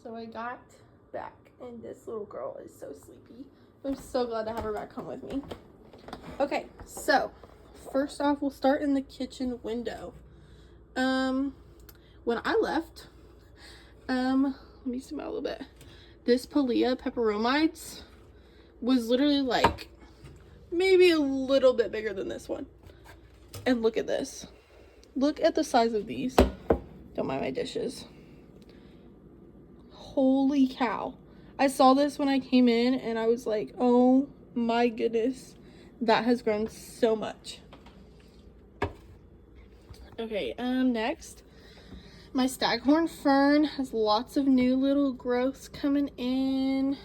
So I got back, and this little girl is so sleepy. I'm so glad to have her back home with me. Okay, so first off, we'll start in the kitchen window. When I left, let me zoom out a little bit. This Palea peperomites was literally like maybe a little bit bigger than this one. And look at this. Look at the size of these. Don't mind my dishes. Holy cow. I saw this when I came in and I was like, oh my goodness. That has grown so much. Okay, next. My staghorn fern has lots of new little growths coming in.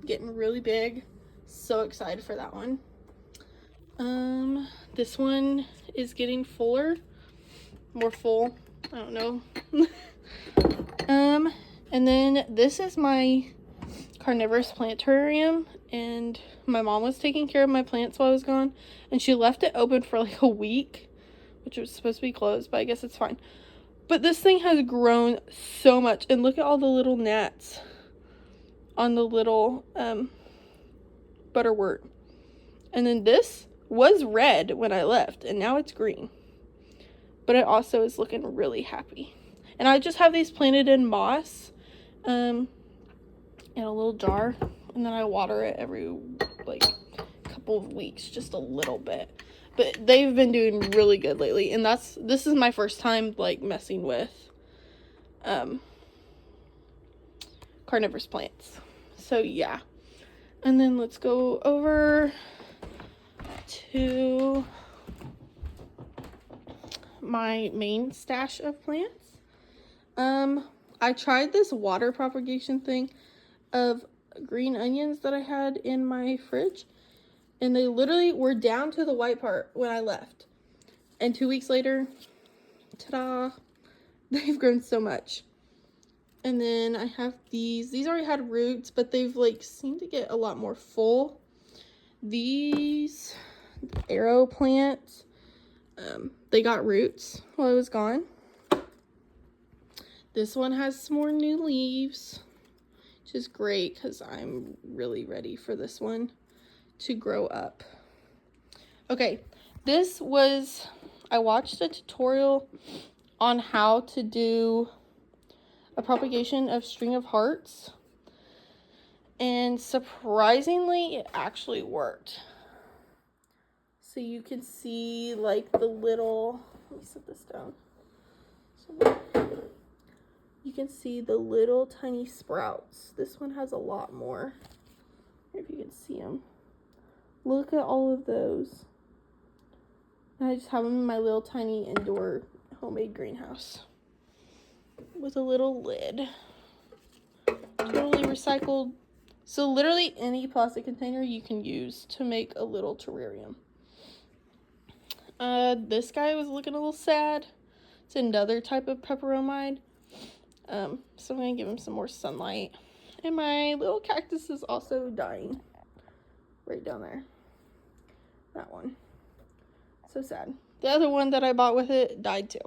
Getting really big. So excited for that one. This one is getting fuller. More full. I don't know. And then this is my carnivorous plant terrarium, and my mom was taking care of my plants while I was gone, and she left it open for like a week, which was supposed to be closed, but I guess it's fine. But this thing has grown so much, and look at all the little gnats on the little butterwort. And then this was red when I left, and now it's green. But it also is looking really happy. And I just have these planted in moss in a little jar, and then I water it every like couple of weeks, just a little bit. But they've been doing really good lately, and this is my first time like messing with carnivorous plants. So yeah. And then let's go over to my main stash of plants. I tried this water propagation thing of green onions that I had in my fridge, and they literally were down to the white part when I left. And 2 weeks later, ta-da, they've grown so much. And then I have these already had roots, but they've like seemed to get a lot more full. These arrow plants, they got roots while I was gone. This one has some more new leaves, which is great because I'm really ready for this one to grow up. Okay, I watched a tutorial on how to do a propagation of string of hearts, and surprisingly it actually worked. So you can see like the little, let me set this down. So you can see the little tiny sprouts. This one has a lot more. If you can see them. Look at all of those. And I just have them in my little tiny indoor homemade greenhouse with a little lid. Totally recycled. So literally any plastic container you can use to make a little terrarium. This guy was looking a little sad. It's another type of peperomide. So I'm going to give him some more sunlight. And my little cactus is also dying. Right down there. That one. So sad. The other one that I bought with it died too.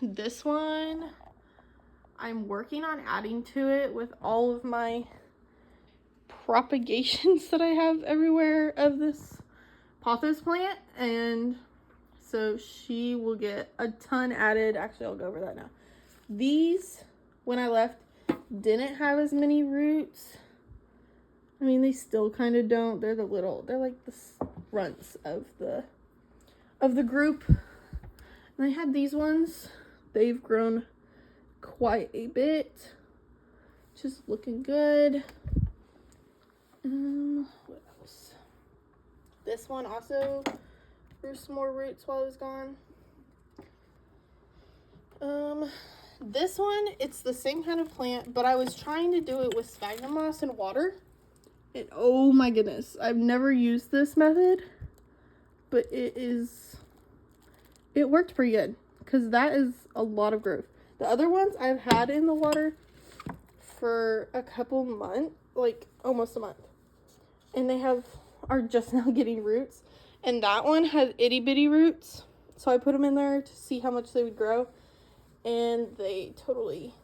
This one, I'm working on adding to it with all of my propagations that I have everywhere of this pothos plant. And so she will get a ton added. Actually, I'll go over that now. These, when I left, didn't have as many roots. I mean, they still kind of don't. They're like the fronts of the group. And I had these ones. They've grown quite a bit. Just looking good. What else? This one also grew some more roots while I was gone. This one, it's the same kind of plant, but I was trying to do it with sphagnum moss and water. And oh my goodness, I've never used this method, but it worked pretty good because that is a lot of growth. The other ones I've had in the water for a couple months, like almost a month, and are just now getting roots. And that one has itty bitty roots, so I put them in there to see how much they would grow, and they totally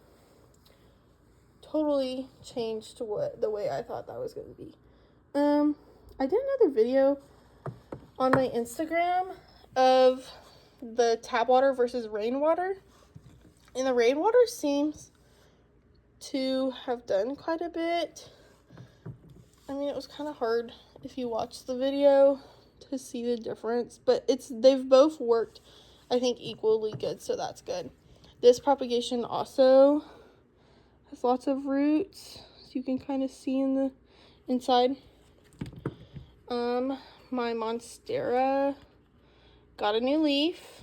totally changed to the way I thought that was going to be. I did another video on my Instagram of the tap water versus rainwater. And the rainwater seems to have done quite a bit. I mean, it was kind of hard if you watch the video to see the difference, but they've both worked, I think, equally good, so that's good. This propagation also has lots of roots, so you can kind of see in the inside. My Monstera got a new leaf,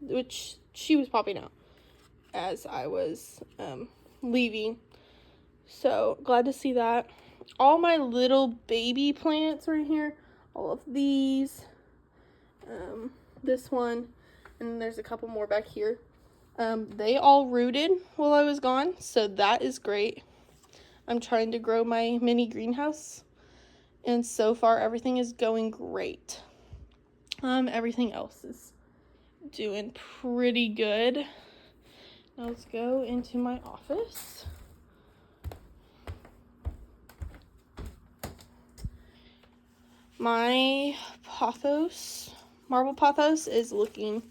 which she was popping out as I was leaving, so glad to see that. All my little baby plants right here, all of these, this one, and there's a couple more back here. They all rooted while I was gone, so that is great. I'm trying to grow my mini greenhouse, and so far everything is going great. Everything else is doing pretty good. Now let's go into my office. My marble pothos is looking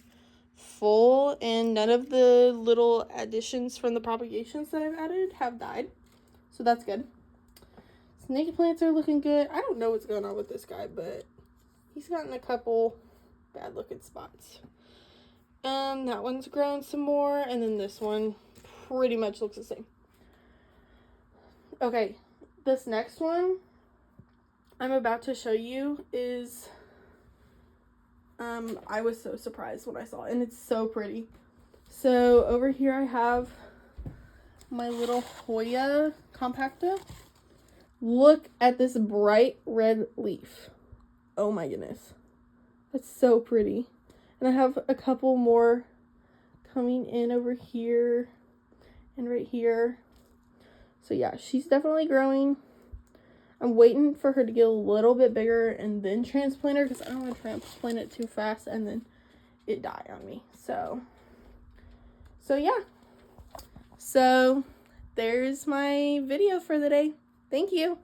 full, and none of the little additions from the propagations that I've added have died, so that's good. Snake plants are looking good. I don't know what's going on with this guy, but he's gotten a couple bad looking spots. That one's grown some more, and then this one pretty much looks the same. Okay, this next one I'm about to show you is, I was so surprised when I saw it, and it's so pretty. So over here I have my little Hoya compacta. Look at this bright red leaf. Oh my goodness. That's so pretty. And I have a couple more coming in over here and right here. So yeah, she's definitely growing. I'm waiting for her to get a little bit bigger and then transplant her, because I don't want to transplant it too fast and then it die on me. So yeah. So there's my video for the day. Thank you.